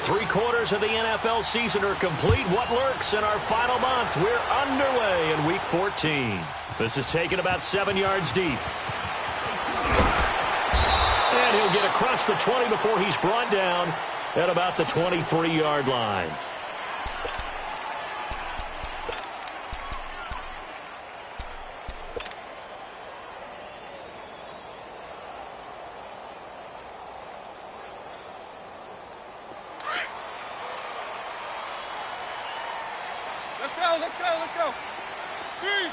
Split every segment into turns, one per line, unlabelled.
3/4 of the NFL season are complete. What lurks in our final month? We're underway in Week 14. This is taken about 7 yards deep. And he'll get across the 20 before he's brought down at about the 23-yard line.
Let's go. Three.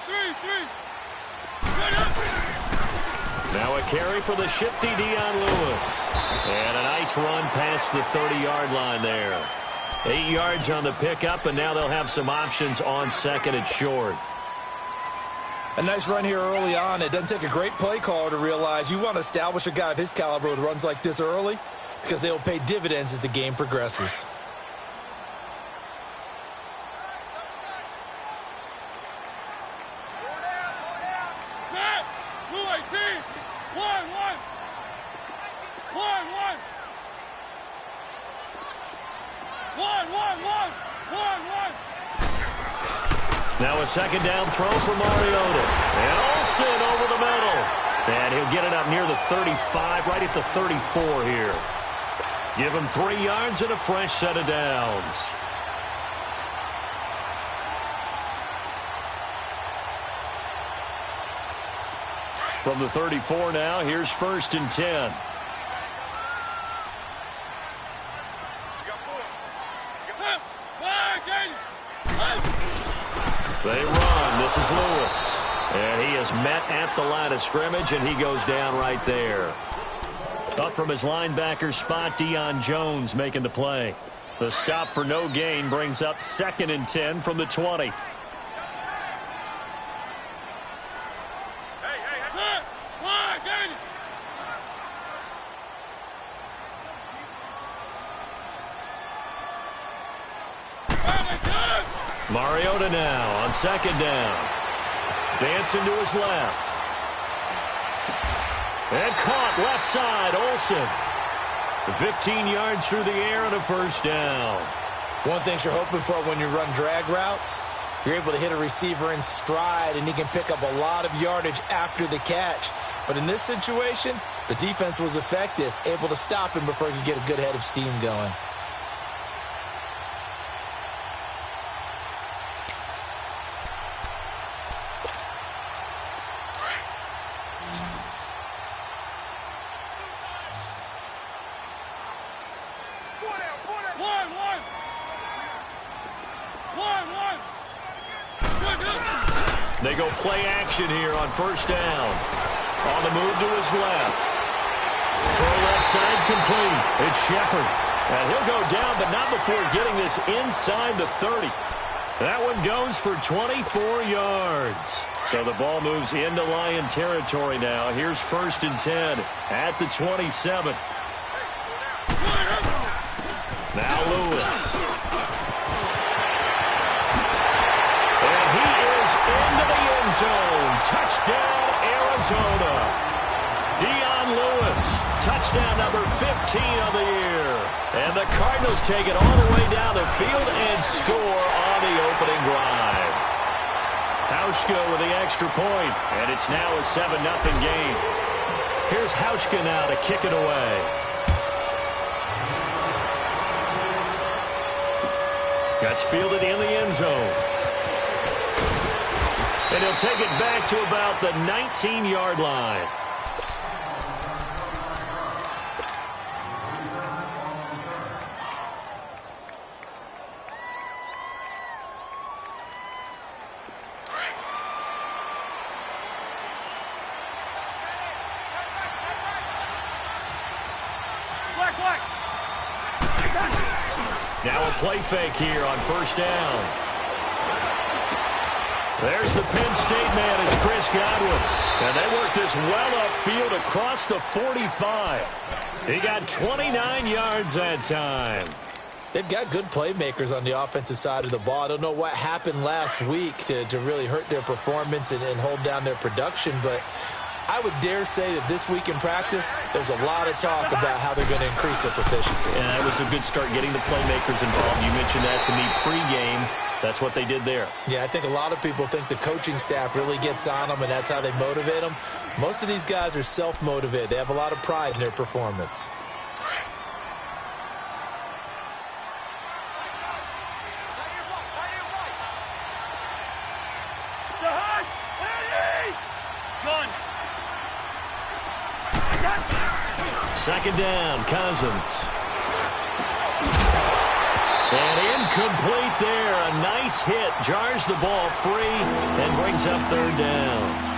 Now a carry for the shifty Dion Lewis. And a nice run past the 30-yard line there. 8 yards on the pickup, and now they'll have some options on second and short.
A nice run here early on. It doesn't take a great play caller to realize you want to establish a guy of his caliber with runs like this early because they will pay dividends as the game progresses.
Now a second down throw for Mariota. And Olsen over the middle. And he'll get it up near the 35, right at the 34 here. Give him 3 yards and a fresh set of downs. From the 34 now, here's 1st and 10. They run. This is Lewis. And he is met at the line of scrimmage, and he goes down right there. Up from his linebacker spot, Deion Jones making the play. The stop for no gain brings up 2nd and 10 from the 20. Mariota now on 2nd down. Dancing to his left. And caught left side, Olsen. 15 yards through the air and a 1st down.
One thing you're hoping for when you run drag routes, you're able to hit a receiver in stride and he can pick up a lot of yardage after the catch. But in this situation, the defense was effective, able to stop him before he could get a good head of steam going.
They go play action here on 1st down. On the move to his left. Throw left side complete. It's Shepard. And he'll go down, but not before getting this inside the 30. That one goes for 24 yards. So the ball moves into Lion territory now. Here's 1st and 10 at the 27. Now Lewis. And he is into the end zone. Touchdown, Arizona. Dion Lewis, touchdown number 15 of the year. And the Cardinals take it all the way down the field and score on the opening drive. Hauschka with the extra point, and it's now a 7-0 game. Here's Hauschka now to kick it away. That's fielded in the end zone. And he'll take it back to about the 19-yard line. Now a play fake here on 1st down. There's the Penn State man, it's Chris Godwin. And they work this well upfield across the 45. He got 29 yards that time.
They've got good playmakers on the offensive side of the ball. I don't know what happened last week to really hurt their performance and hold down their production, but I would dare say that this week in practice, there's a lot of talk about how they're going to increase their proficiency.
And that was a good start getting the playmakers involved. You mentioned that to me pregame. That's what they did there.
Yeah, I think a lot of people think the coaching staff really gets on them, and that's how they motivate them. Most of these guys are self-motivated. They have a lot of pride in their performance.
Second down, Cousins. And incomplete there. A nice hit. Jars the ball free and brings up third down.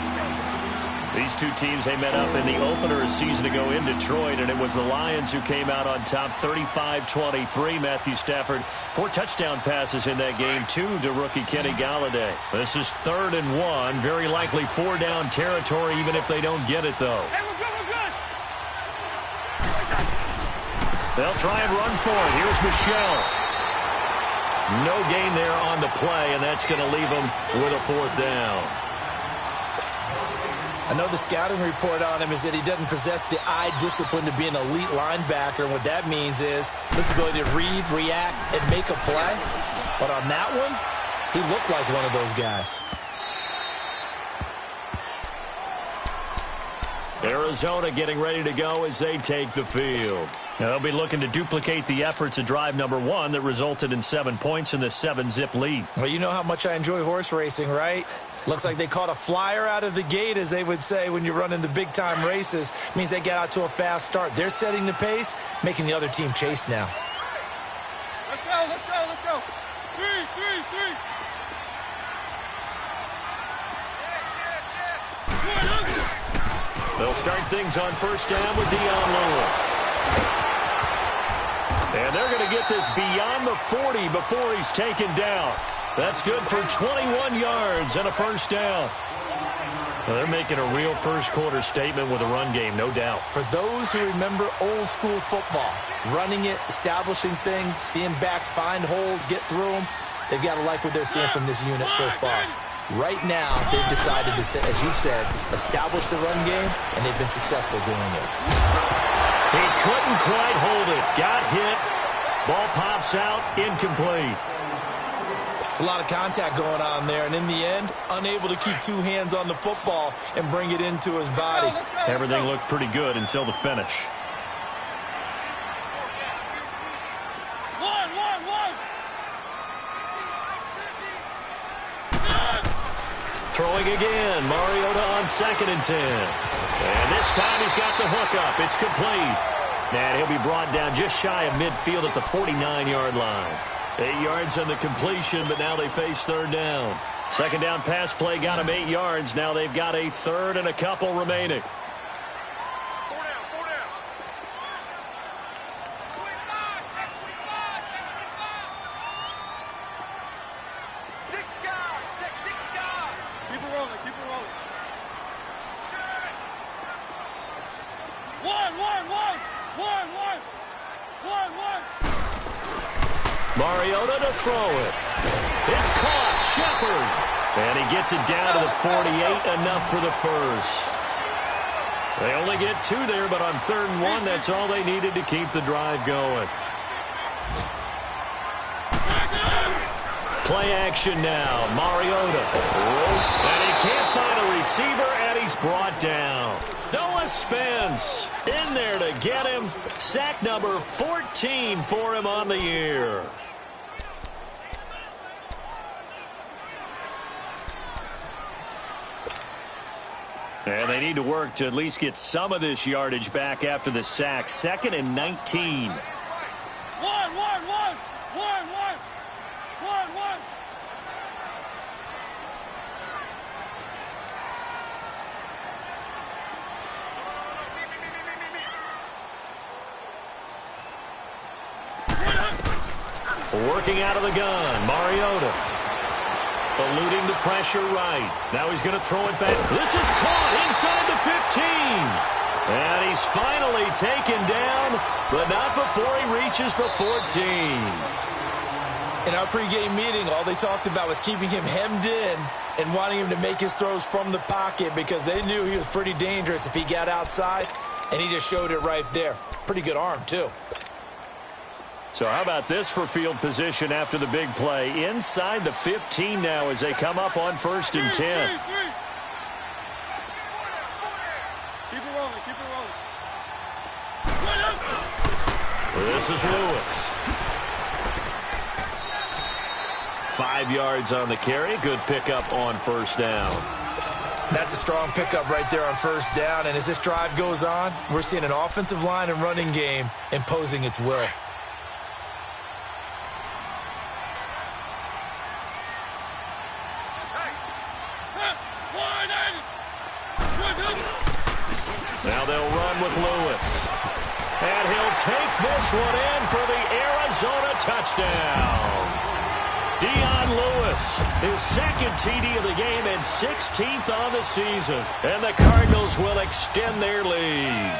These two teams, they met up in the opener a season ago in Detroit, and it was the Lions who came out on top 35-23. Matthew Stafford, 4 touchdown passes in that game, 2 to rookie Kenny Golladay. This is 3rd and 1. Very likely 4-down territory, even if they don't get it, though.
Hey, we're good, we're good.
They'll try and run for it. Here's Michel. No gain there on the play, and that's going to leave them with a 4th down.
I know the scouting report on him is that he doesn't possess the eye discipline to be an elite linebacker, and what that means is his ability to read, react, and make a play. But on that one, he looked like one of those guys.
Arizona getting ready to go as they take the field. Now they'll be looking to duplicate the efforts of drive number 1 that resulted in 7 points in the 7-zip lead.
Well, you know how much I enjoy horse racing, right? Looks like they caught a flyer out of the gate, as they would say when you're running the big-time races. Means they get out to a fast start. They're setting the pace, making the other team chase now.
Let's go, let's go, let's go. 3.
They'll start things on first down with Dion Lewis. And they're going to get this beyond the 40 before he's taken down. That's good for 21 yards and a first down. Well, they're making a real first-quarter statement with a run game, no doubt.
For those who remember old-school football, running it, establishing things, seeing backs find holes, get through them, they've got to like what they're seeing from this unit so far. Right now, they've decided to, as you said, establish the run game, and they've been successful doing it.
He couldn't quite hold it. Got hit. Ball pops out. Incomplete.
It's a lot of contact going on there, and in the end, unable to keep 2 hands on the football and bring it into his body.
Everything looked pretty good until the finish. Throwing again. Mariota on 2nd and 10. And this time he's got the hook up. It's complete. And he'll be brought down just shy of midfield at the 49-yard line. 8 yards on the completion, but now they face third down. Second down pass play got him 8 yards. Now they've got a third and a couple remaining. Mariota to throw it. It's caught. Shepard. And he gets it down to the 48. Enough for the first. They only get 2 there, but on 3rd and 1, that's all they needed to keep the drive going. Play action now. Mariota. And he can't find a receiver, and he's brought down. Noah Spence in there to get him. Sack number 14 for him on the year. And they need to work to at least get some of this yardage back after the sack. 2nd and 19.
One.
Working out of the gun, Mariota. Eluding the pressure right. Now he's going to throw it back. This is caught inside the 15. And he's finally taken down, but not before he reaches the 14.
In our pregame meeting, all they talked about was keeping him hemmed in and wanting him to make his throws from the pocket because they knew he was pretty dangerous if he got outside, and he just showed it right there. Pretty good arm, too.
So how about this for field position after the big play? Inside the 15 now as they come up on 1st and 10.
Keep it rolling, keep it rolling.
This is Lewis. 5 yards on the carry. Good pickup on 1st down.
That's a strong pickup right there on 1st down. And as this drive goes on, we're seeing an offensive line and running game imposing its will.
Now they'll run with Lewis. And he'll take this one in for the Arizona touchdown. Dion Lewis, his 2nd TD of the game and 16th on the season. And the Cardinals will extend their lead.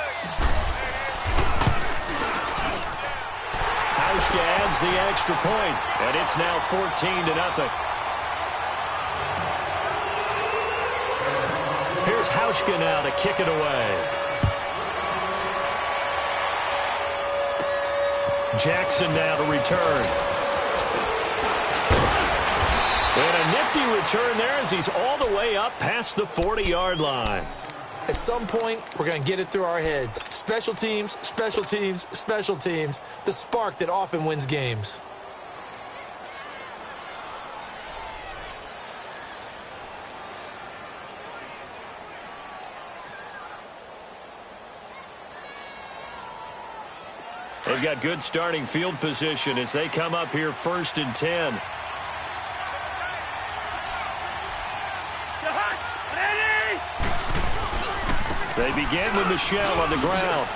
Hauschka adds the extra point, and it's now 14-0. Here's Hauschka now to kick it away. Jackson now to return. And a nifty return there as he's all the way up past the 40-yard line.
At some point, we're going to get it through our heads. Special teams, special teams, special teams. The spark that often wins games.
They've got good starting field position as they come up here 1st and 10. They begin with Michel on the ground.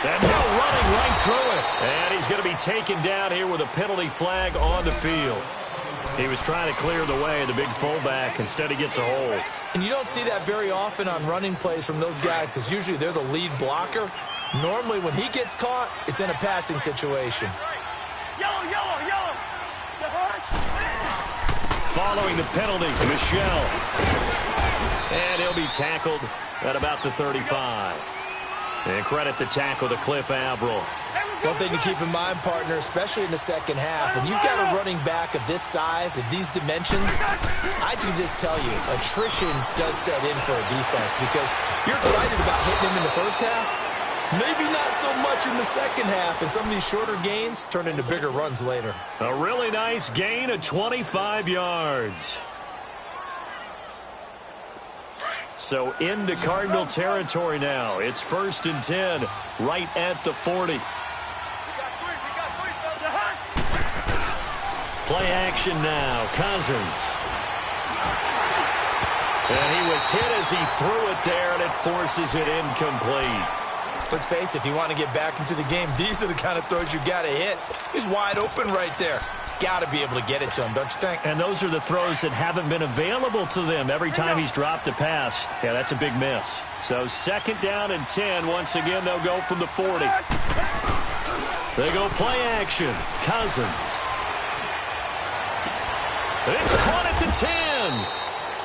And now running right through it. And he's going to be taken down here with a penalty flag on the field. He was trying to clear the way of the big fullback. Instead, he gets a hold.
And you don't see that very often on running plays from those guys because usually they're the lead blocker. Normally, when he gets caught, it's in a passing situation.
Yellow, yellow, yellow.
Following the penalty, Michel. And he'll be tackled at about the 35. And credit the tackle to Cliff Avril.
One thing to keep in mind, partner, especially in the second half, when you've got a running back of this size, of these dimensions, I can just tell you, attrition does set in for a defense because you're excited about hitting him in the first half. Maybe not so much in the second half, and some of these shorter gains turn into bigger runs later.
A really nice gain of 25 yards. So into Cardinal territory now. It's 1st and 10, right at the 40. Play action now, Cousins. And he was hit as he threw it there, and it forces it incomplete.
Let's face it, if you want to get back into the game, these are the kind of throws you got to hit. He's wide open right there. Got to be able to get it to him, don't you think?
And those are the throws that haven't been available to them every time he's dropped a pass. Yeah, that's a big miss. So 2nd down and 10. Once again, they'll go from the 40. They go play action. Cousins. It's caught at the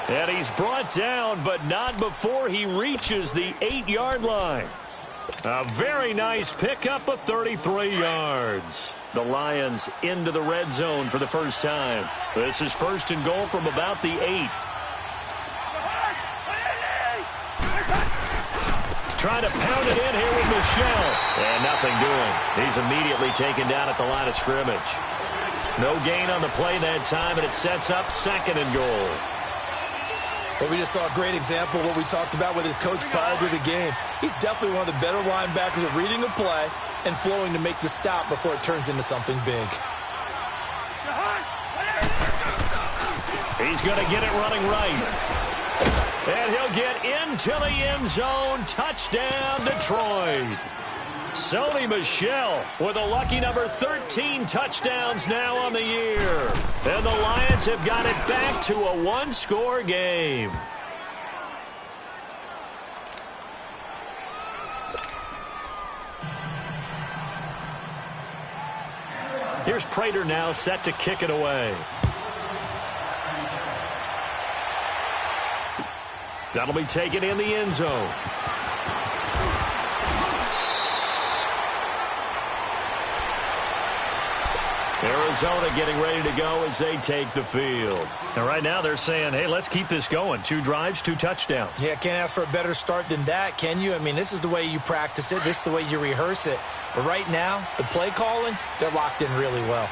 10. And he's brought down, but not before he reaches the 8-yard line. A very nice pickup of 33 yards. The Lions into the red zone for the first time. This is 1st and goal from about the 8. Trying to pound it in here with Michel. And nothing doing. He's immediately taken down at the line of scrimmage. No gain on the play that time, and it sets up 2nd and goal.
Well, we just saw a great example of what we talked about with his coach prior to the game. He's definitely one of the better linebackers at reading a play and flowing to make the stop before it turns into something big.
He's going to get it running right. And he'll get into the end zone. Touchdown, Detroit. Sony Michel with a lucky number 13 touchdowns now on the year. And the Lions have got it back to a one-score game. Here's Prater now set to kick it away. That'll be taken in the end zone. Arizona getting ready to go as they take the field. And right now they're saying, hey, let's keep this going. 2 drives, 2 touchdowns.
Yeah, can't ask for a better start than that, can you? I mean, this is the way you practice it. This is the way you rehearse it. But right now, the play calling, they're locked in really well.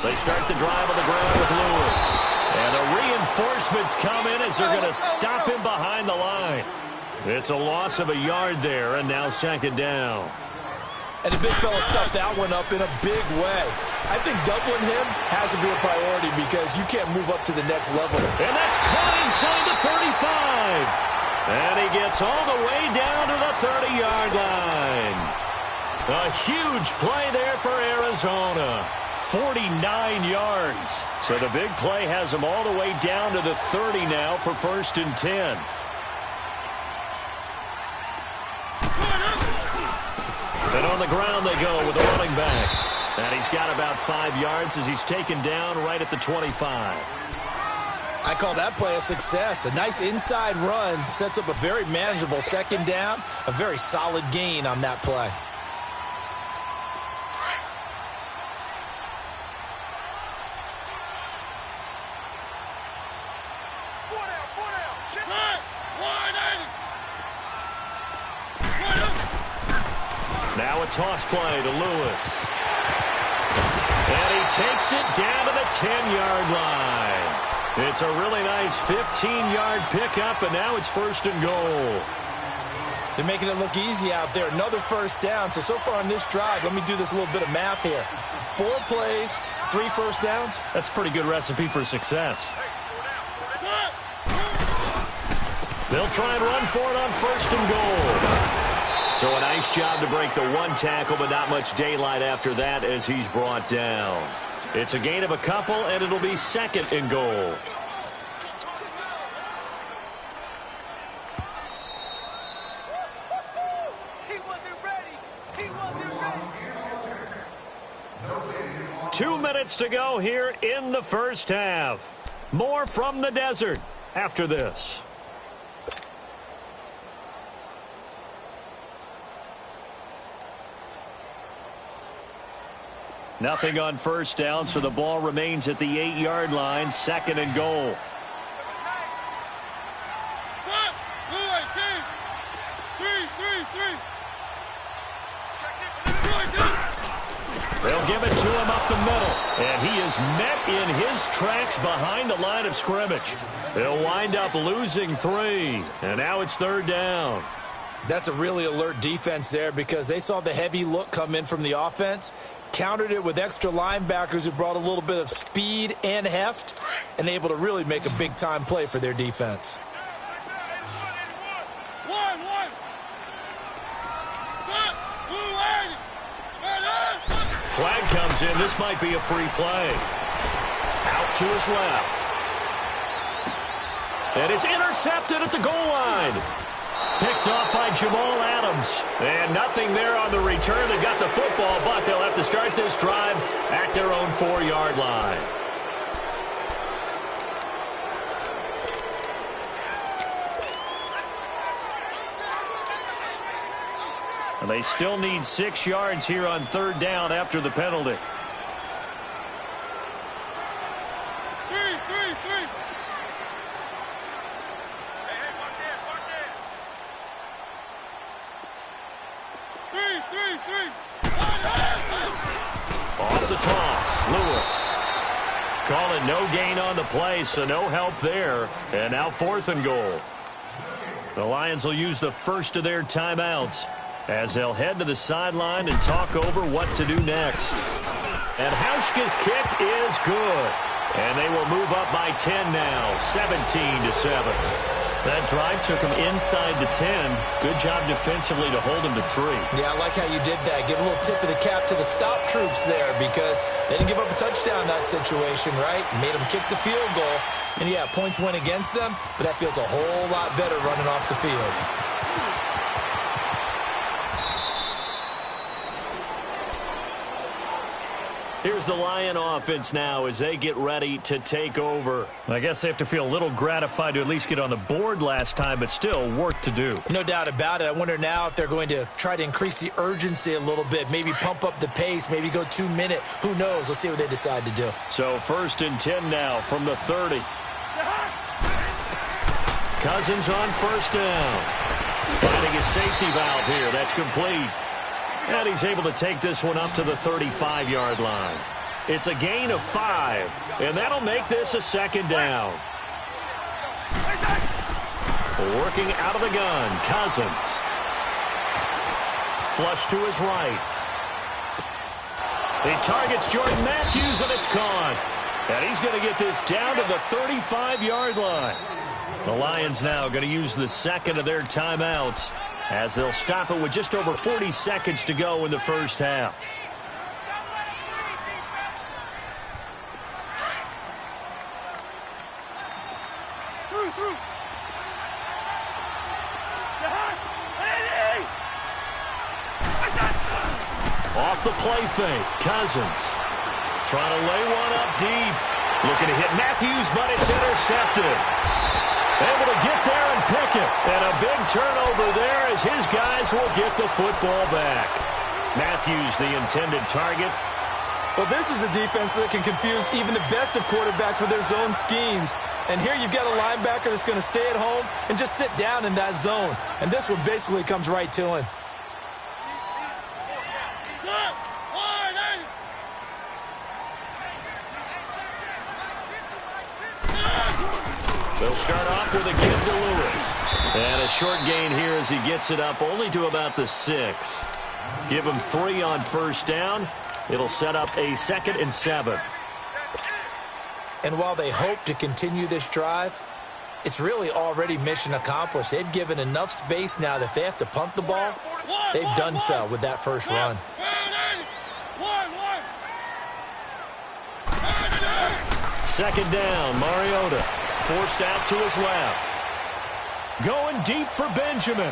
They start the drive on the ground with Lewis. And the reinforcements come in as they're going to stop him behind the line. It's a loss of a yard there, and now 2nd down.
And the big fella stuffed that one up in a big way. I think doubling him has to be a priority because you can't move up to the next level.
And that's caught inside the 35. And he gets all the way down to the 30-yard line. A huge play there for Arizona. 49 yards. So the big play has him all the way down to the 30 now for 1st and 10. And on the ground they go with the running back. And he's got about 5 yards as he's taken down right at the 25.
I call that play a success. A nice inside run sets up a very manageable 2nd down. A very solid gain on that play.
Now a toss play to Lewis. And he takes it down to the 10-yard line. It's a really nice 15-yard pickup, and now it's 1st and goal.
They're making it look easy out there. Another 1st down. So far on this drive, let me do this little bit of math here. 4 plays, 3 first downs.
That's a pretty good recipe for success. They'll try and run for it on 1st and goal. So a nice job to break the 1 tackle, but not much daylight after that as he's brought down. It's a gain of a couple, and it'll be 2nd and goal.
He wasn't ready. He wasn't ready.
2 minutes to go here in the 1st half. More from the desert after this. Nothing on 1st down, so the ball remains at the 8-yard line, 2nd and goal. They'll give it to him up the middle, and he is met in his tracks behind the line of scrimmage. They'll wind up losing 3, and now it's 3rd down.
That's a really alert defense there because they saw the heavy look come in from the offense, countered it with extra linebackers who brought a little bit of speed and heft, and able to really make a big-time play for their defense.
Flag comes in. This might be a free play. Out to his left. And it's intercepted at the goal line. Picked off by Jamal Adams. And nothing there on the return. They got the football, but they'll have to start this drive at their own 4-yard line. And they still need 6 yards here on 3rd down after the penalty. Off the toss, Lewis. Calling no gain on the play, so no help there. And now 4th and goal. The Lions will use the first of their timeouts as they'll head to the sideline and talk over what to do next. And Hauschka's kick is good. And they will move up by 10 now, 17-7. That drive took him inside the 10. Good job defensively to hold him to 3.
Yeah, I like how you did that. Give a little tip of the cap to the stop troops there because they didn't give up a touchdown in that situation, right? Made them kick the field goal. And, yeah, points went against them, but that feels a whole lot better running off the field.
Here's the Lion offense now as they get ready to take over. I guess they have to feel a little gratified to at least get on the board last time, but still work to do.
No doubt about it. I wonder now if they're going to try to increase the urgency a little bit, maybe pump up the pace, maybe go 2-minute. Who knows? Let's see what they decide to do.
So 1st and 10 now from the 30. Cousins on 1st down. Finding a safety valve here. That's complete. And he's able to take this one up to the 35-yard line. It's a gain of 5, and that'll make this a 2nd down. Working out of the gun, Cousins. Flush to his right. He targets Jordan Matthews, and it's caught. And he's going to get this down to the 35-yard line. The Lions now going to use the 2nd of their timeouts, as they'll stop it with just over 40 seconds to go in the first half. Off the play fake, Cousins trying to lay one up deep. Looking to hit Matthews, but it's intercepted. Able to get there and pick it. And a big turnover there as his guys will get the football back. Matthews, the intended target.
Well, this is a defense that can confuse even the best of quarterbacks with their zone schemes. And here you've got a linebacker that's going to stay at home and just sit down in that zone. And this one basically comes right to him.
They'll start off with a give to Lewis. And a short gain here as he gets it up only to about the 6. Give him 3 on 1st down. It'll set up a 2nd and 7.
And while they hope to continue this drive, it's really already mission accomplished. They've given enough space now that if they have to punt the ball, they've done so with that first run.
2nd down, Mariota. Forced out to his left. Going deep for Benjamin.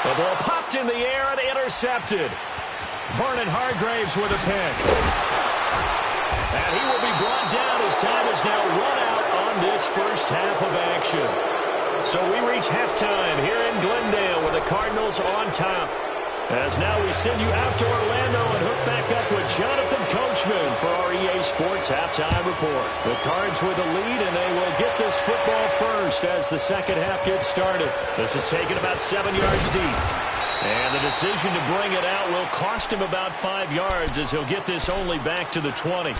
The ball popped in the air and intercepted. Vernon Hargreaves with a pick. And he will be brought down as time is now run out on this first half of action. So we reach halftime here in Glendale with the Cardinals on top. As now we send you out to Orlando and hook back up with Jonathan Coachman for our EA Sports Halftime Report. The Cards with the lead, and they will get this football first as the second half gets started. This is taken about 7 yards deep. And the decision to bring it out will cost him about 5 yards as he'll get this only back to the 20.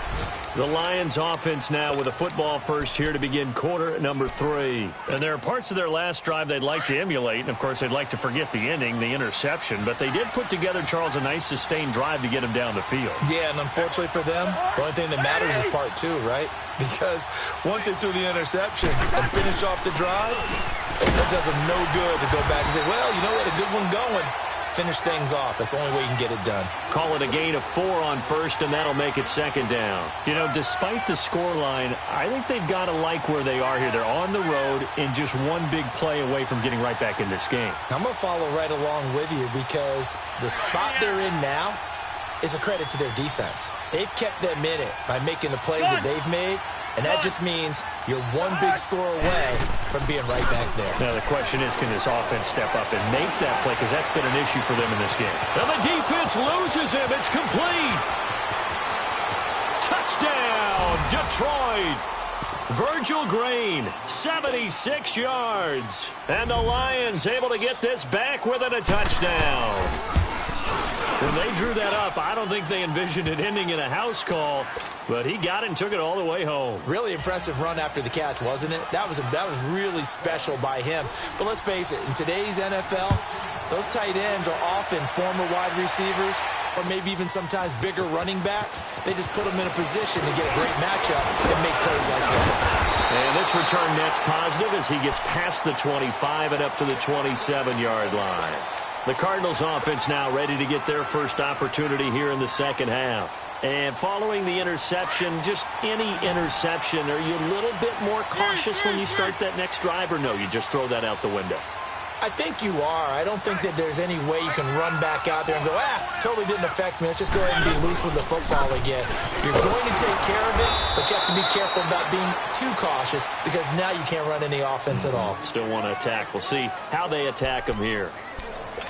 The Lions offense now with a football first here to begin quarter number 3. And there are parts of their last drive they'd like to emulate. And, of course, they'd like to forget the ending, the interception. But they did put together, Charles, a nice sustained drive to get him down the field.
Yeah, and unfortunately for them, the only thing that matters is part 2, right? Because once they threw the interception and finished off the drive, it does them no good to go back and say, well, you know what, a good one going. Finish things off. That's the only way you can get it done.
Call it a gain of 4 on first, and that'll make it 2nd down. You know, despite the scoreline, I think they've got to like where they are here. They're on the road and just one big play away from getting right back in this game.
I'm going to follow right along with you because the spot they're in now is a credit to their defense. They've kept them in it by making the plays that they've made, and that just means you're one big score away from being right back there.
Now, the question is, can this offense step up and make that play? Because that's been an issue for them in this game. And the defense loses him. It's complete. Touchdown, Detroit. Virgil Green, 76 yards. And the Lions able to get this back within a touchdown. When they drew that up, I don't think they envisioned it ending in a house call, but he got it and took it all the way home.
Really impressive run after the catch, wasn't it? That was really special by him. But let's face it, in today's NFL, Those tight ends are often former wide receivers or maybe even sometimes bigger running backs. They just put them in a position to get a great matchup and make plays like that.
And this return net's positive as he gets past the 25 and up to the 27-yard line. The Cardinals offense now ready to get their first opportunity here in the second half. And following the interception, just any interception, are you a little bit more cautious when you start that next drive, or no, you just throw that out the window?
I think you are. I don't think that there's any way you can run back out there and go, totally didn't affect me. Let's just go ahead and be loose with the football again. You're going to take care of it, but you have to be careful about being too cautious because now you can't run any offense at all.
Still want to attack. We'll see how they attack them here.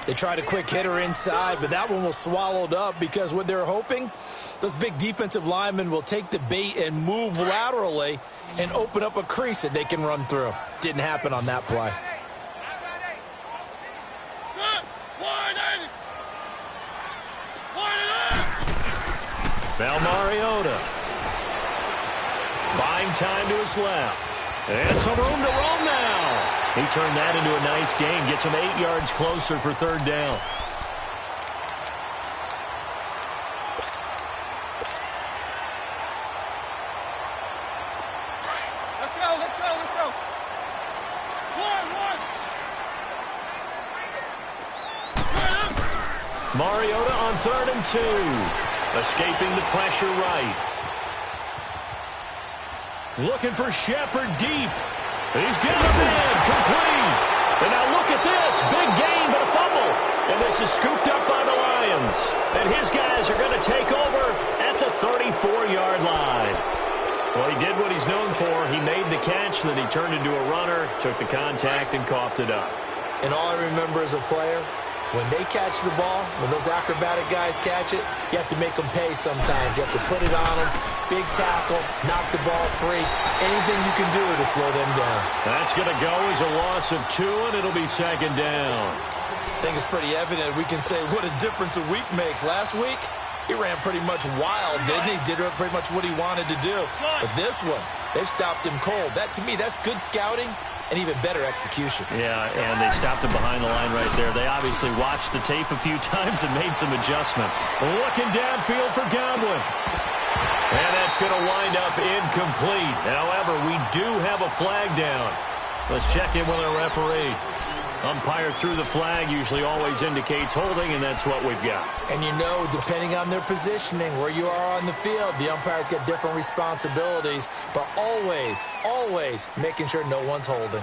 They tried a quick hitter inside, but that one was swallowed up because what they're hoping, those big defensive linemen will take the bait and move laterally and open up a crease that they can run through. Didn't happen on that play.
Now Mariota. Buying time to his left. And some room to roam now. He turned that into a nice gain. Gets him 8 yards closer for third down.
Let's go, let's go, let's go. One.
Mariota on 3rd and 2. Escaping the pressure right. Looking for Shepard deep. He's getting him in. Complete. And now look at this. Big gain, but a fumble. And this is scooped up by the Lions. And his guys are going to take over at the 34-yard line. Well, he did what he's known for. He made the catch, then he turned into a runner, took the contact, and coughed it up.
And all I remember as a player, when they catch the ball, when those acrobatic guys catch it, you have to make them pay sometimes. You have to put it on them, big tackle, knock the ball free, anything you can do to slow them down.
That's going to go as a loss of 2, and it'll be second down.
I think it's pretty evident we can say what a difference a week makes. Last week, he ran pretty much wild, didn't he? Did pretty much what he wanted to do. But this one, they've stopped him cold. That, to me, that's good scouting and even better execution.
Yeah, and they stopped him behind the line right there. They obviously watched the tape a few times and made some adjustments. Looking downfield for Godwin. And that's going to wind up incomplete. However, we do have a flag down. Let's check in with our referee. Umpire threw the flag, usually always indicates holding, and that's what we've got.
And you know, depending on their positioning, where you are on the field, the umpires get different responsibilities, but always, always making sure no one's holding.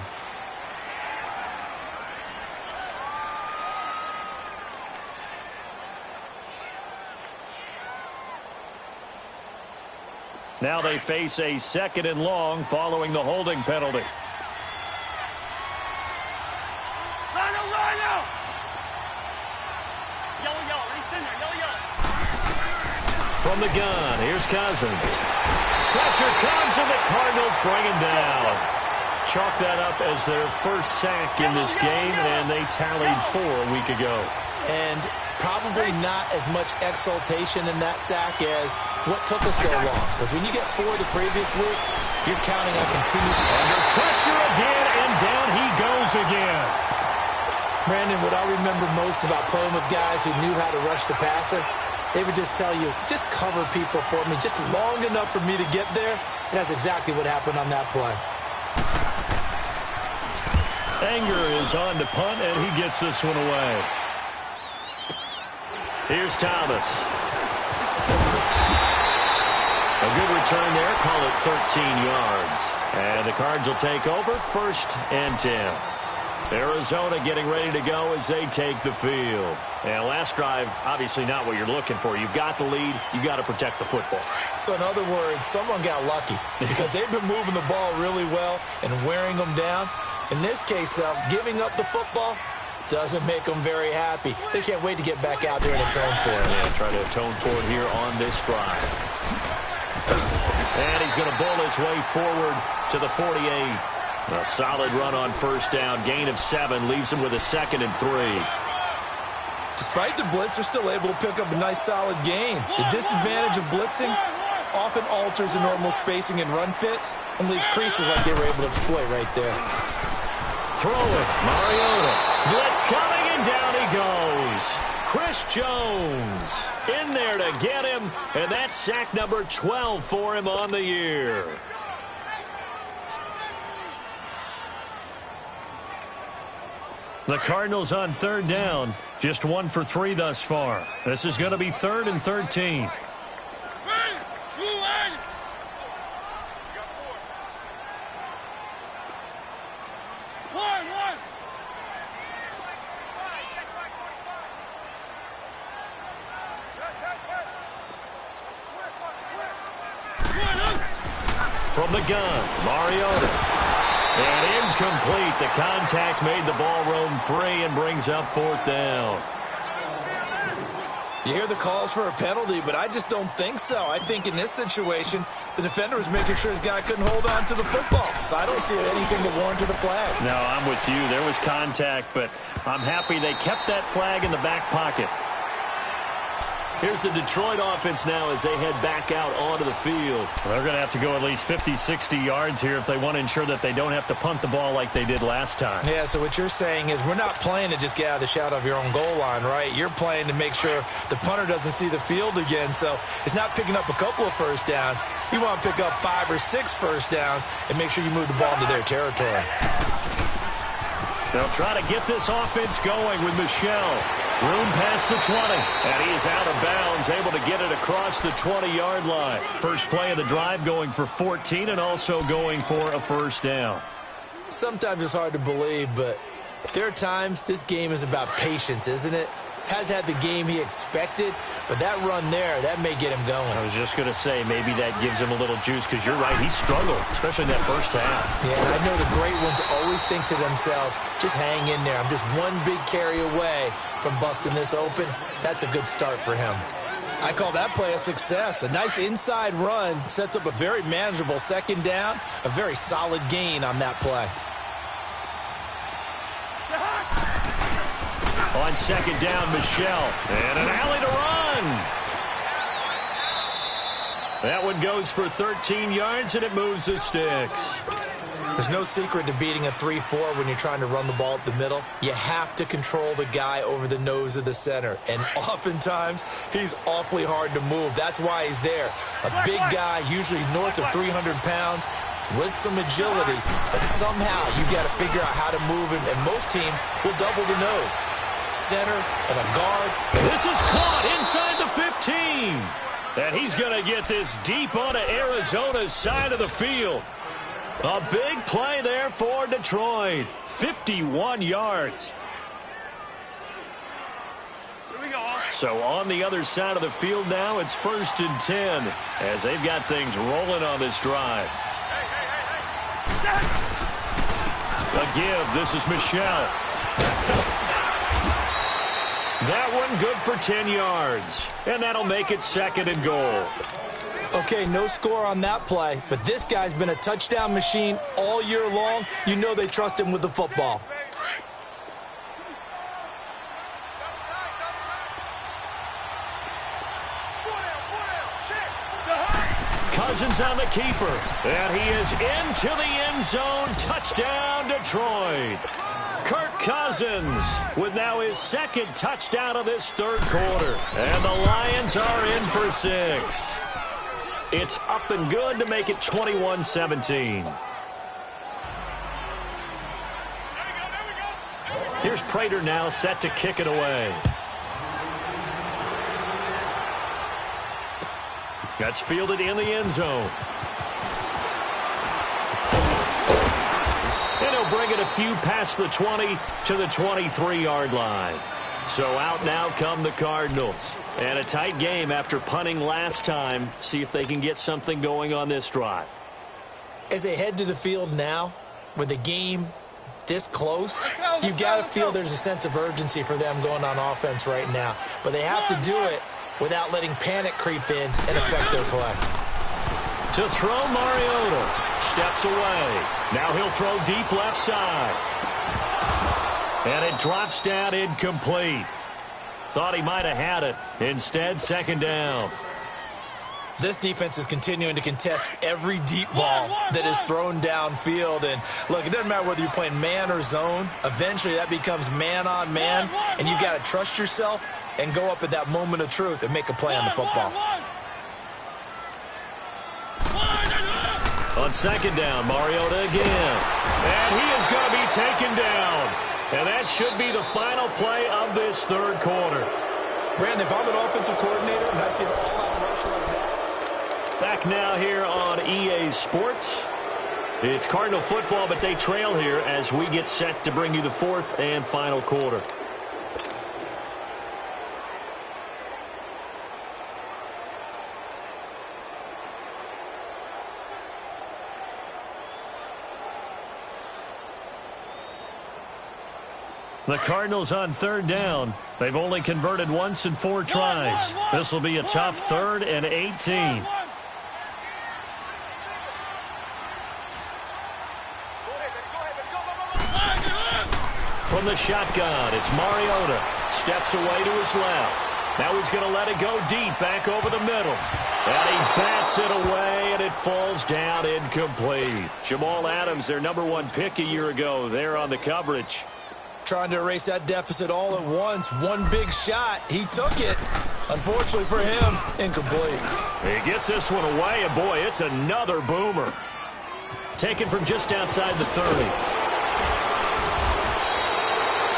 Now they face a 2nd and long following the holding penalty. From the gun, here's Cousins. Pressure comes, and the Cardinals bring him down. Chalk that up as their first sack in this game, and they tallied 4 a week ago.
And probably not as much exultation in that sack as what took us so long. Because when you get 4 the previous week, you're counting on continued.
Under pressure again, and down he goes again.
Brandon, what I remember most about playing with guys who knew how to rush the passer, they would just tell you, just cover people for me, just long enough for me to get there. And that's exactly what happened on that play.
Anger is on to punt, and he gets this one away. Here's Thomas. A good return there, call it 13 yards. And the Cards will take over, 1st and 10. Arizona getting ready to go as they take the field. And last drive, obviously not what you're looking for. You've got the lead. You've got to protect the football.
So in other words, someone got lucky because they've been moving the ball really well and wearing them down. In this case, though, giving up the football doesn't make them very happy. They can't wait to get back out there and atone for it.
Yeah, try to atone for it here on this drive. And he's going to bowl his way forward to the 48. A solid run on 1st down. Gain of 7 leaves him with a 2nd and 3.
Despite the blitz, they're still able to pick up a nice solid gain. The disadvantage of blitzing often alters the normal spacing and run fits and leaves creases like they were able to exploit right there.
Throw it. Mariota. Blitz coming And down he goes. Chris Jones in there to get him, and that's sack number 12 for him on the year. The Cardinals on third down, just 1 for 3 thus far. This is going to be 3rd and 13. From the gun, Mariota. And incomplete. The contact made the ball roam free and brings up 4th down.
You hear the calls for a penalty, but I just don't think so. I think in this situation, the defender was making sure his guy couldn't hold on to the football. So I don't see anything that warranted a flag.
No, I'm with you. There was contact, but I'm happy they kept that flag in the back pocket. Here's the Detroit offense now as they head back out onto the field. They're going to have to go at least 50, 60 yards here if they want to ensure that they don't have to punt the ball like they did last time.
Yeah, so what you're saying is we're not playing to just get out of the shadow of your own goal line, right? You're playing to make sure the punter doesn't see the field again. So it's not picking up a couple of first downs. You want to pick up 5 or 6 first downs and make sure you move the ball into their territory.
They'll try to get this offense going with Michel. Room past the 20, and he is out of bounds, able to get it across the 20-yard line. First play of the drive going for 14 and also going for a first down.
Sometimes it's hard to believe, but there are times this game is about patience, isn't it? Has had the game he expected, but that run there, that may get him going.
I was just going to say, maybe that gives him a little juice, because you're right, he struggled, especially in that first half.
Yeah, I know the great ones always think to themselves, just hang in there. I'm just one big carry away from busting this open. That's a good start for him. I call that play a success. A nice inside run sets up a very manageable second down, a very solid gain on that play.
On second down, Michel. And an alley to run. That one goes for 13 yards, and it moves the sticks.
There's no secret to beating a 3-4 when you're trying to run the ball up the middle. You have to control the guy over the nose of the center. And oftentimes, he's awfully hard to move. That's why he's there. A big guy, usually north of 300 pounds, with some agility. But somehow, you got to figure out how to move him. And most teams will double the nose. Center and a guard.
This is caught inside the 15. And he's going to get this deep onto Arizona's side of the field. A big play there for Detroit. 51 yards.
Here we go.
So on the other side of the field now, it's 1st and 10 as they've got things rolling on this drive. A give. This is Michel. That one good for 10 yards. And that'll make it 2nd and goal.
Okay, no score on that play, but this guy's been a touchdown machine all year long. You know they trust him with the football.
Cousins on the keeper. And he is into the end zone. Touchdown, Detroit. Kirk Cousins with now his 2nd touchdown of this 3rd quarter. And the Lions are in for 6. It's up and good to make it 21-17. Here's Prater now set to kick it away. That's fielded in the end zone. And he'll bring it a few past the 20 to the 23-yard line. So out now come the Cardinals. And a tight game after punting last time. See if they can get something going on this drive.
As they head to the field now, with the game this close, you've got to feel there's a sense of urgency for them going on offense right now. But they have to do it without letting panic creep in and affect their play.
To throw, Mariota steps away. Now he'll throw deep left side. And it drops down incomplete. Thought he might have had it. Instead, 2nd down.
This defense is continuing to contest every deep ball that is thrown downfield. And, look, it doesn't matter whether you're playing man or zone. Eventually, that becomes man on man, and you've got to trust yourself and go up at that moment of truth and make a play on the football.
On second down, Mariota again. And he is going to be taken down. And that should be the final play of this third quarter.
Brandon, if I'm an offensive coordinator and I see an all-out rush like that.
Back now here on EA Sports. It's Cardinal football, but they trail here as we get set to bring you the fourth and final quarter. The Cardinals on third down. They've only converted once in 4 tries. This will be a tough 3rd and 18. From the shotgun, it's Mariota. Steps away to his left. Now he's going to let it go deep, back over the middle. And he bats it away, and it falls down incomplete. Jamal Adams, their #1 pick a year ago, there on the coverage.
Trying to erase that deficit all at once. One big shot. He took it. Unfortunately for him, incomplete.
He gets this one away, and boy, it's another boomer. Taken from just outside the 30.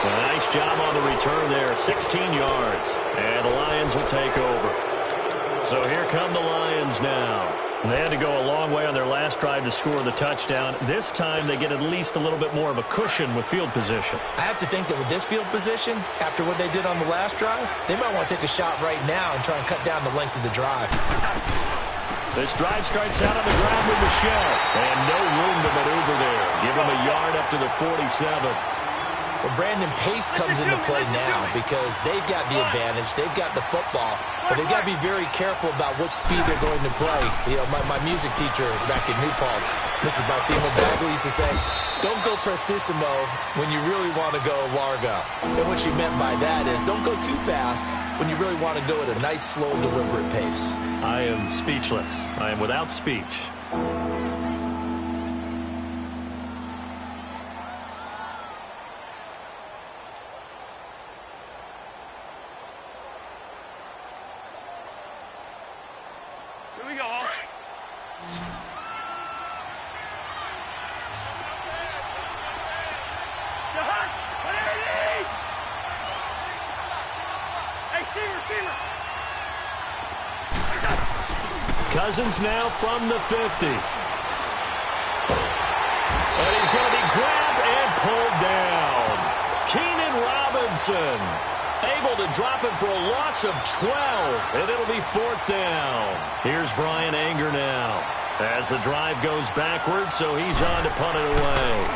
A nice job on the return there, 16 yards. And the Lions will take over. So here come the Lions now. They had to go a long way on their last drive to score the touchdown. This time they get at least a little bit more of a cushion with field position.
I have to think that with this field position, after what they did on the last drive, they might want to take a shot right now and try and cut down the length of the drive.
This drive starts out on the ground with Michel. And no room to maneuver there. Give him a yard up to the 47.
Well, Brandon, pace comes into play now because they've got the advantage. They've got the football, but they've got to be very careful about what speed they're going to play. You know, my music teacher back in New Paltz, Mrs. Barthema Bagley, used to say, don't go prestissimo when you really want to go largo. And what she meant by that is don't go too fast when you really want to go at a nice, slow, deliberate pace.
I am speechless. I am without speech. Cousins now from the 50. And he's going to be grabbed and pulled down. Keenan Robinson able to drop it for a loss of 12, and it'll be 4th down. Here's Brian Anger now as the drive goes backwards, so he's on to punt it away.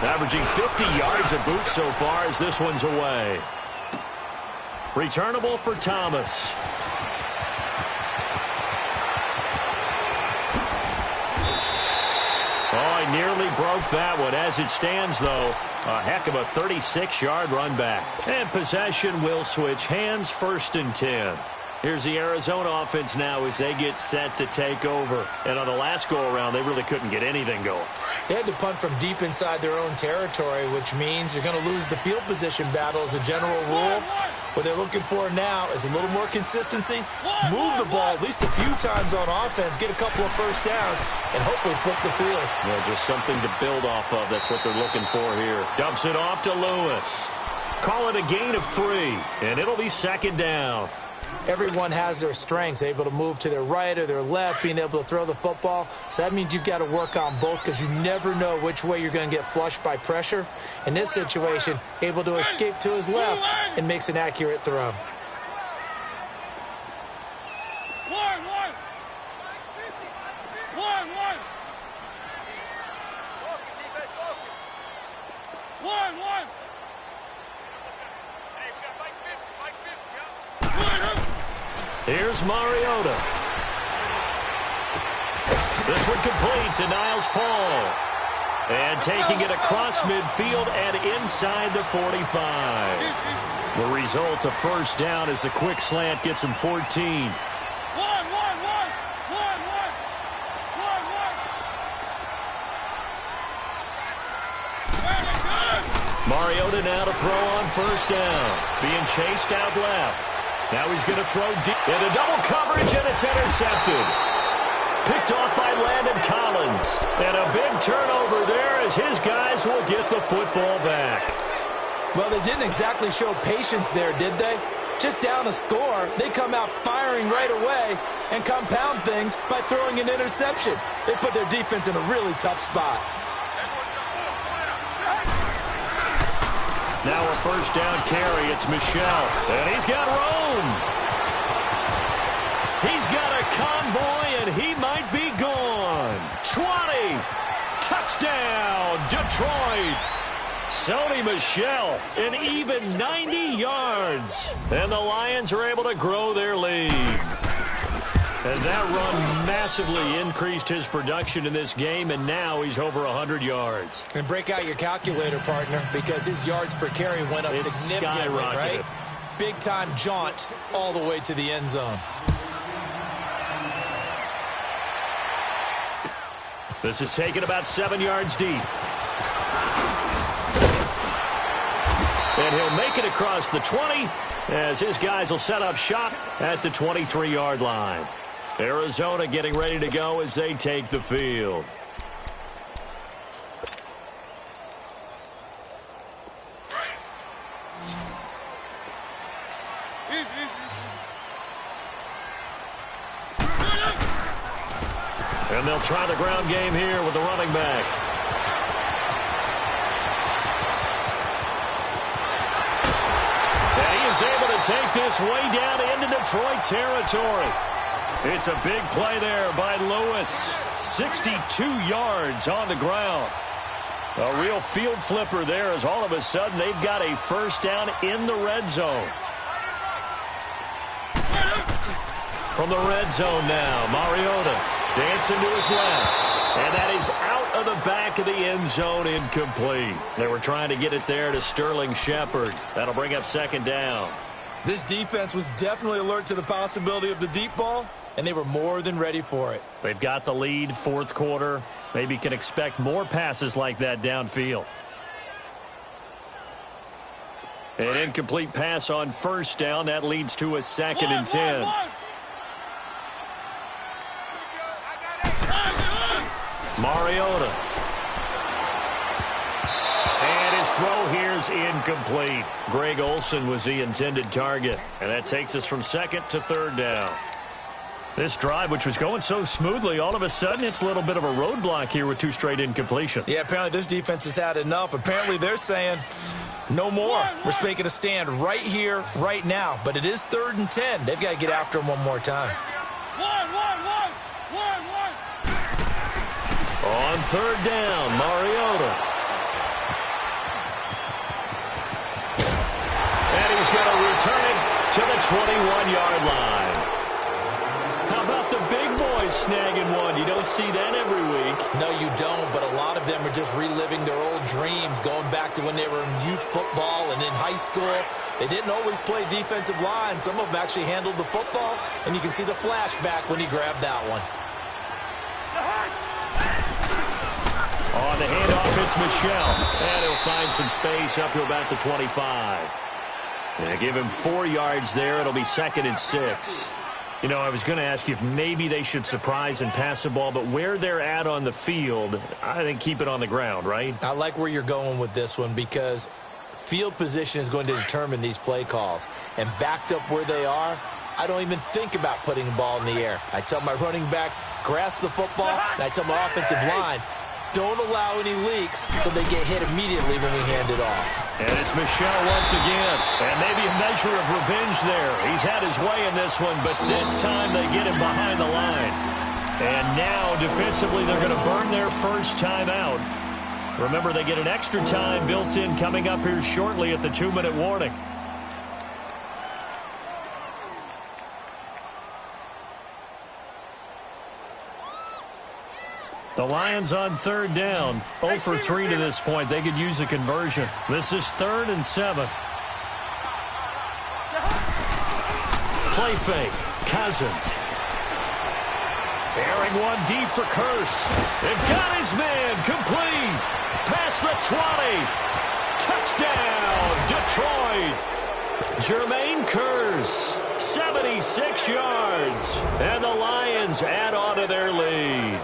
Averaging 50 yards a boot so far as this one's away. Returnable for Thomas. Oh, he nearly broke that one. As it stands, though, a heck of a 36-yard run back. And possession will switch hands, 1st and 10. Here's the Arizona offense now as they get set to take over. And on the last go-around, they really couldn't get anything going.
They had to punt from deep inside their own territory, which means you're going to lose the field position battle as a general rule. What they're looking for now is a little more consistency, move the ball at least a few times on offense, get a couple of first downs, and hopefully flip the field.
Well, just something to build off of. That's what they're looking for here. Dumps it off to Lewis. Call it a gain of 3, and it'll be 2nd down.
Everyone has their strengths, able to move to their right or their left, being able to throw the football. So that means you've got to work on both because you never know which way you're going to get flushed by pressure. In this situation, able to escape to his left and makes an accurate throw.
Here's Mariota. This one complete to Niles Paul. And taking it across midfield and inside the 45. The result, a 1st down as the quick slant gets him 14. Mariota now to throw on first down. Being chased out left. Now he's going to throw deep into double coverage, and it's intercepted. Picked off by Landon Collins. And a big turnover there as his guys will get the football back.
Well, they didn't exactly show patience there, did they? Just down a score, they come out firing right away and compound things by throwing an interception. They put their defense in a really tough spot.
Now a first down carry. It's Michel. And he's got Rome. He's got a convoy, and he might be gone. 20. Touchdown, Detroit. Sony Michel, an even 90 yards. And the Lions are able to grow their lead. And that run massively increased his production in this game, and now he's over 100 yards.
And break out your calculator, partner, because his yards per carry went up significantly, right? Big-time jaunt all the way to the end zone.
This is taken about 7 yards deep. And he'll make it across the 20 as his guys will set up shop at the 23-yard line. Arizona getting ready to go as they take the field. And they'll try the ground game here with the running back. And he is able to take this way down into Detroit territory. It's a big play there by Lewis. 62 yards on the ground. A real field flipper there as all of a sudden they've got a first down in the red zone. From the red zone now, Mariota dancing to his left. And that is out of the back of the end zone, incomplete. They were trying to get it there to Sterling Shepard. That'll bring up second down.
This defense was definitely alert to the possibility of the deep ball, and they were more than ready for it.
They've got the lead, fourth quarter. Maybe can expect more passes like that downfield. An incomplete pass on first down. That leads to a second and 10. Mariota. And his throw here is incomplete. Greg Olsen was the intended target. And that takes us from second to third down. This drive, which was going so smoothly, all of a sudden it's a little bit of a roadblock here with two straight incompletions.
Yeah, apparently this defense has had enough. Apparently they're saying no more. We're making a stand right here, right now. But it is 3rd and 10. They've got to get after him one more time.
On third down, Mariota. And he's going to return it to the 21-yard line. How about the big boys snagging one? You don't see that every week.
No, you don't, but a lot of them are just reliving their old dreams, going back to when they were in youth football and in high school. They didn't always play defensive line. Some of them actually handled the football, and you can see the flashback when he grabbed that one.
On the handoff, it's Michel. And he'll find some space up to about the 25. And give him 4 yards there. It'll be 2nd and 6. You know, I was going to ask you if maybe they should surprise and pass the ball, but where they're at on the field, I think keep it on the ground, right?
I like where you're going with this one because field position is going to determine these play calls. And backed up where they are, I don't even think about putting the ball in the air. I tell my running backs, grasp the football, and I tell my offensive line, don't allow any leaks so they get hit immediately when we hand it off.
And it's Michel once again. And maybe a measure of revenge there. He's had his way in this one, but this time they get him behind the line. And now, defensively, they're going to burn their first time out. Remember, they get an extra time built in coming up here shortly at the 2-minute warning. The Lions on third down, 0 for 3 to this point. They could use a conversion. This is 3rd and 7. Play fake. Cousins. Airing one deep for Curse. They've got his man complete. Past the 20. Touchdown, Detroit. Jermaine Kearse, 76 yards. And the Lions add on to their lead.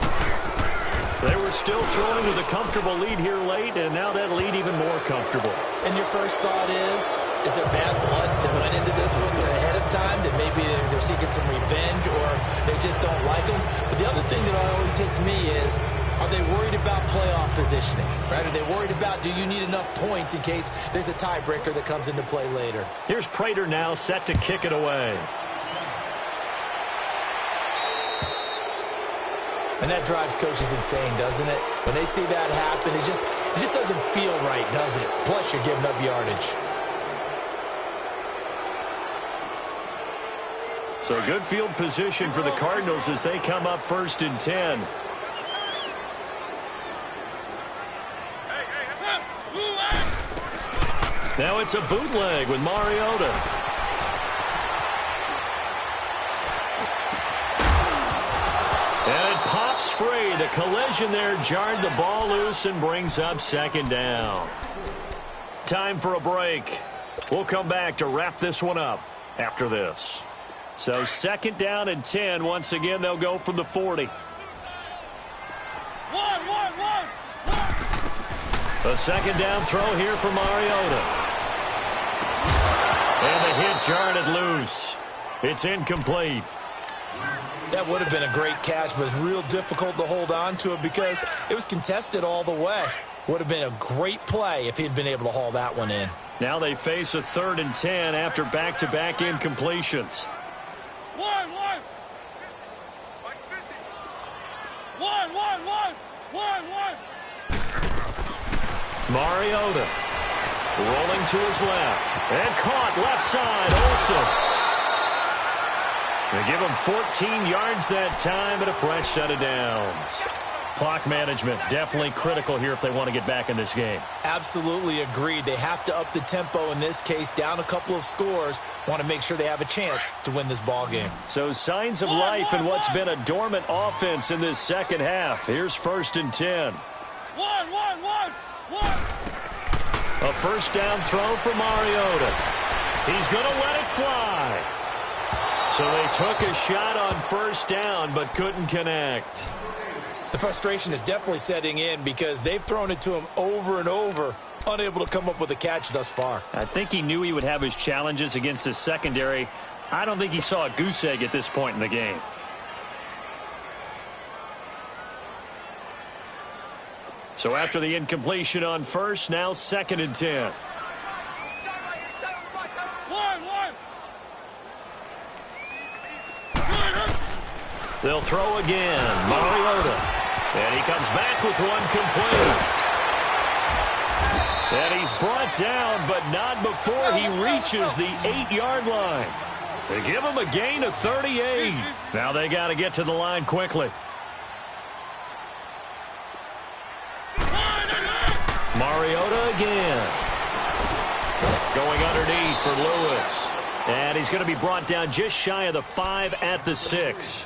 They were still throwing with a comfortable lead here late, and now that lead even more comfortable.
And your first thought is there bad blood that went into this one ahead of time, that maybe they're seeking some revenge or they just don't like them? But the other thing that always hits me is, are they worried about playoff positioning? Right? Are they worried about, do you need enough points in case there's a tiebreaker that comes into play later?
Here's Prater now set to kick it away.
And that drives coaches insane, doesn't it? When they see that happen, it just doesn't feel right, does it? Plus, you're giving up yardage.
So good field position for the Cardinals as they come up 1st and 10. Now it's a bootleg with Mariota. And it pops free. The collision there jarred the ball loose and brings up 2nd down. Time for a break. We'll come back to wrap this one up after this. So 2nd down and 10. Once again, they'll go from the 40. A 2nd down throw here for Mariota. And the hit jarred it loose. It's incomplete.
That would have been a great catch, but it's real difficult to hold on to it because it was contested all the way. Would have been a great play if he'd been able to haul that one in.
Now they face a 3rd and 10 after back-to-back incompletions.
One.
Mariota rolling to his left and caught left side. Olsen. They give him 14 yards that time and a fresh set of downs. Clock management definitely critical here if they want to get back in this game.
Absolutely agreed. They have to up the tempo in this case, down a couple of scores. Want to make sure they have a chance to win this ball game.
So signs of life in what's been a dormant offense in this second half. Here's 1st and 10. A 1st down throw for Mariota. He's going to let it fly. So they took a shot on 1st down but couldn't connect.
The frustration is definitely setting in because they've thrown it to him over and over, unable to come up with a catch thus far.
I think he knew he would have his challenges against his secondary. I don't think he saw a goose egg at this point in the game. So after the incompletion on 1st, now 2nd and 10. They'll throw again. Mariota. And he comes back with one complete. And he's brought down, but not before he reaches the 8-yard line. They give him a gain of 38. Now they got to get to the line quickly. Mariota again. Going underneath for Lewis. And he's going to be brought down just shy of the 5 at the 6.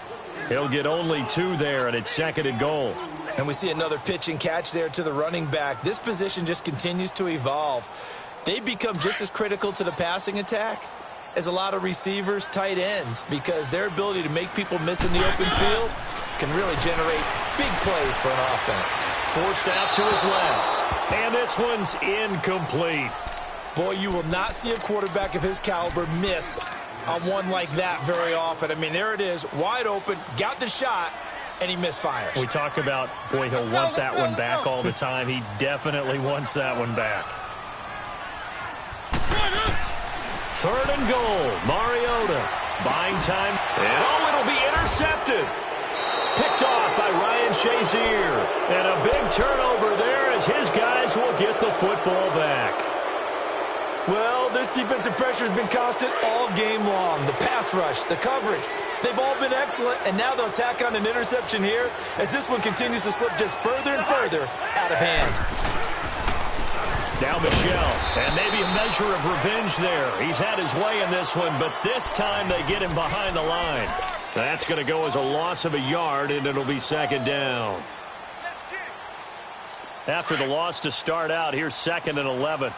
He'll get only 2 there, and it's 2nd and goal.
And we see another pitch and catch there to the running back. This position just continues to evolve. They become just as critical to the passing attack as a lot of receivers, tight ends, because their ability to make people miss in the open field can really generate big plays for an offense.
Forced out to his left. And this one's incomplete.
Boy, you will not see a quarterback of his caliber miss on one like that very often. I mean, there it is, wide open, got the shot, and he misfires.
We talk about, boy, he'll want that one back all the time. He definitely wants that one back. 3rd and goal, Mariota. Buying time, and it'll be intercepted. Picked off by Ryan Shazier. And a big turnover there as his guys will get the football back.
Well, this defensive pressure has been constant all game long. The pass rush, the coverage, they've all been excellent, and now they'll tack on an interception here as this one continues to slip just further and further out of hand.
Now Michel, and maybe a measure of revenge there. He's had his way in this one, but this time they get him behind the line. That's going to go as a loss of a yard, and it'll be 2nd down. after the loss to start out. Here's 2nd and 11.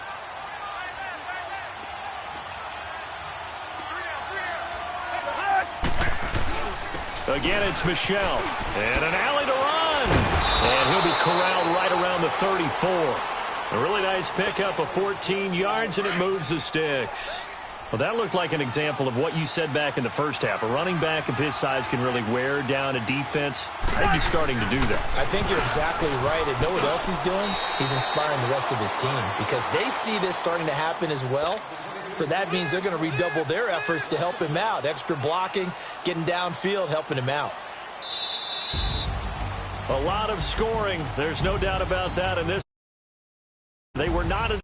Again, it's Michel. And an alley to run. And he'll be corralled right around the 34. A really nice pickup of 14 yards, and it moves the sticks. Well, that looked like an example of what you said back in the first half. A running back of his size can really wear down a defense. I think he's starting to do that.
I think you're exactly right. And know what else he's doing? He's inspiring the rest of his team because they see this starting to happen as well. So that means they're going to redouble their efforts to help him out. Extra blocking, getting downfield, helping him out.
A lot of scoring. There's no doubt about that in this. They were not